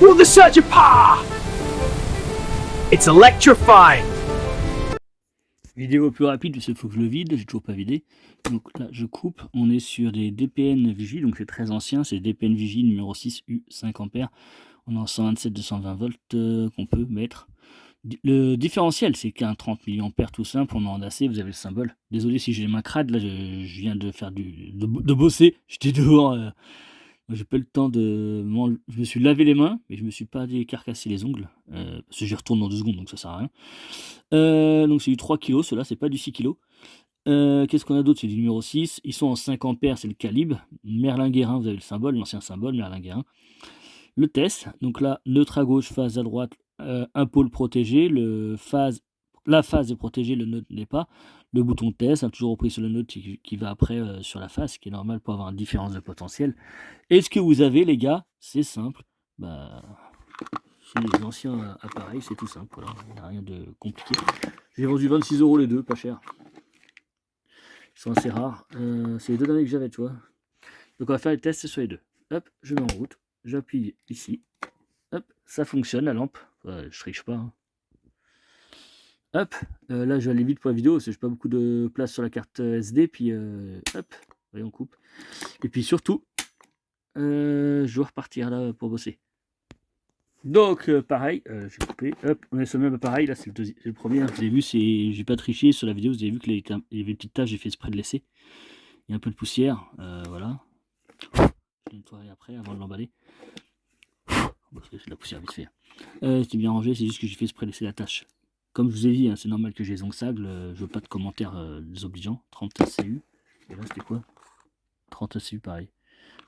Feel the surge of power! It's electrifying! Vidéo plus rapide, parce qu'il faut que je le vide, j'ai toujours pas vidé. Donc là, je coupe, on est sur des DPN Vigie, donc c'est très ancien, c'est DPN Vigie numéro 6 U 5 ampères. On est en 127-220 volts qu'on peut mettre. Le différentiel, c'est qu'un 30 mA tout simple, on est en AC, vous avez le symbole. Désolé si j'ai les mains crades, là je viens de faire de bosser, j'étais dehors, j'ai pas eu le temps de... Je me suis lavé les mains, mais je me suis pas décarcassé les ongles, parce que j'y retourne dans 2 secondes, donc ça sert à rien. Donc c'est du 3 kg, ceux-là, c'est pas du 6 kg. Qu'est-ce qu'on a d'autre? C'est du numéro 6. Ils sont en 5 ampères, c'est le calibre. Merlin-Guérin, vous avez le symbole, l'ancien symbole, Merlin-Guérin. Le test, donc là, neutre à gauche, phase à droite, un pôle protégé. La phase est protégée, le neutre n'est pas. Le bouton test, toujours repris sur le neutre qui va après sur la phase, ce qui est normal pour avoir une différence de potentiel. Et ce que vous avez, les gars, c'est simple. Bah, c'est les anciens appareils, c'est tout simple. Voilà, il n'y a rien de compliqué. J'ai vendu 26 € les deux, pas cher. Ils sont assez rares. C'est les deux derniers que j'avais, tu vois. Donc on va faire les tests sur les deux. Hop, je mets en route. J'appuie ici. Hop, ça fonctionne la lampe. Je triche pas. Hein. Hop, là je vais aller vite pour la vidéo parce que j'ai pas beaucoup de place sur la carte SD. Puis hop, voyons, on coupe. Et puis surtout, je dois repartir là pour bosser. Donc pareil, j'ai coupé. Hop, on est sur le même appareil. Là c'est le premier. Hein. Vous avez vu, j'ai pas triché sur la vidéo. Vous avez vu que il y avait des petites taches, j'ai fait exprès de laisser. Il y a un peu de poussière, voilà. Je nettoie après avant de l'emballer. Parce que c'est de la poussière vite fait. C'était bien rangé, c'est juste que j'ai fait exprès de laisser la tâche. Comme je vous ai dit, hein, c'est normal que j'ai les ongles sales, je veux pas de commentaires désobligeants. 30 ACU. Et là c'était quoi? 30 ACU pareil.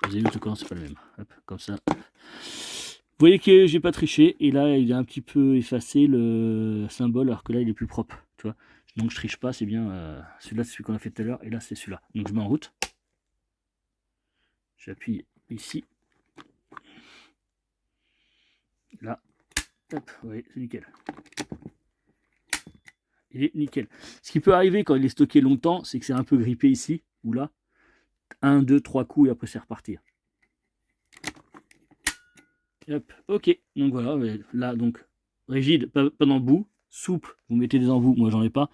Vous avez vu que le collant c'est pas le même. Hop, comme ça. Vous voyez que j'ai pas triché, et là il a un petit peu effacé le symbole, alors que là il est plus propre, tu vois. Donc je triche pas, c'est bien. Celui-là c'est celui qu'on a fait tout à l'heure, et là c'est celui-là. Donc je mets en route. J'appuie ici. Là. Hop, oui, c'est nickel. Il est nickel. Ce qui peut arriver quand il est stocké longtemps, c'est que c'est un peu grippé ici, ou là. 1, 2, 3 coups, et après c'est repartir. Hop, ok. Donc voilà, là, donc, rigide, pas d'embout. Souple, vous mettez des embouts, moi j'en ai pas.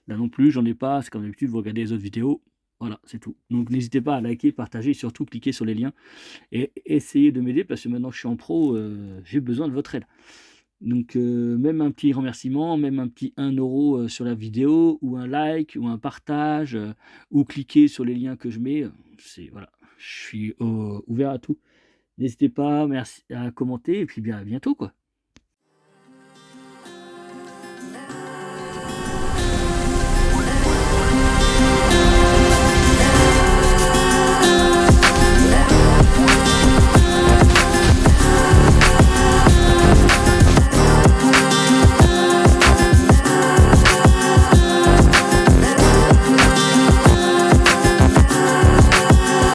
Là non plus, j'en ai pas. C'est comme d'habitude, vous regardez les autres vidéos. Voilà, c'est tout. Donc n'hésitez pas à liker, partager, et surtout cliquer sur les liens. Et essayez de m'aider, parce que maintenant que je suis en pro, j'ai besoin de votre aide. Donc même un petit remerciement, même un petit 1 € sur la vidéo, ou un like, ou un partage, ou cliquer sur les liens que je mets. C'est voilà, je suis ouvert à tout. N'hésitez pas, merci à commenter, et puis bien à bientôt quoi.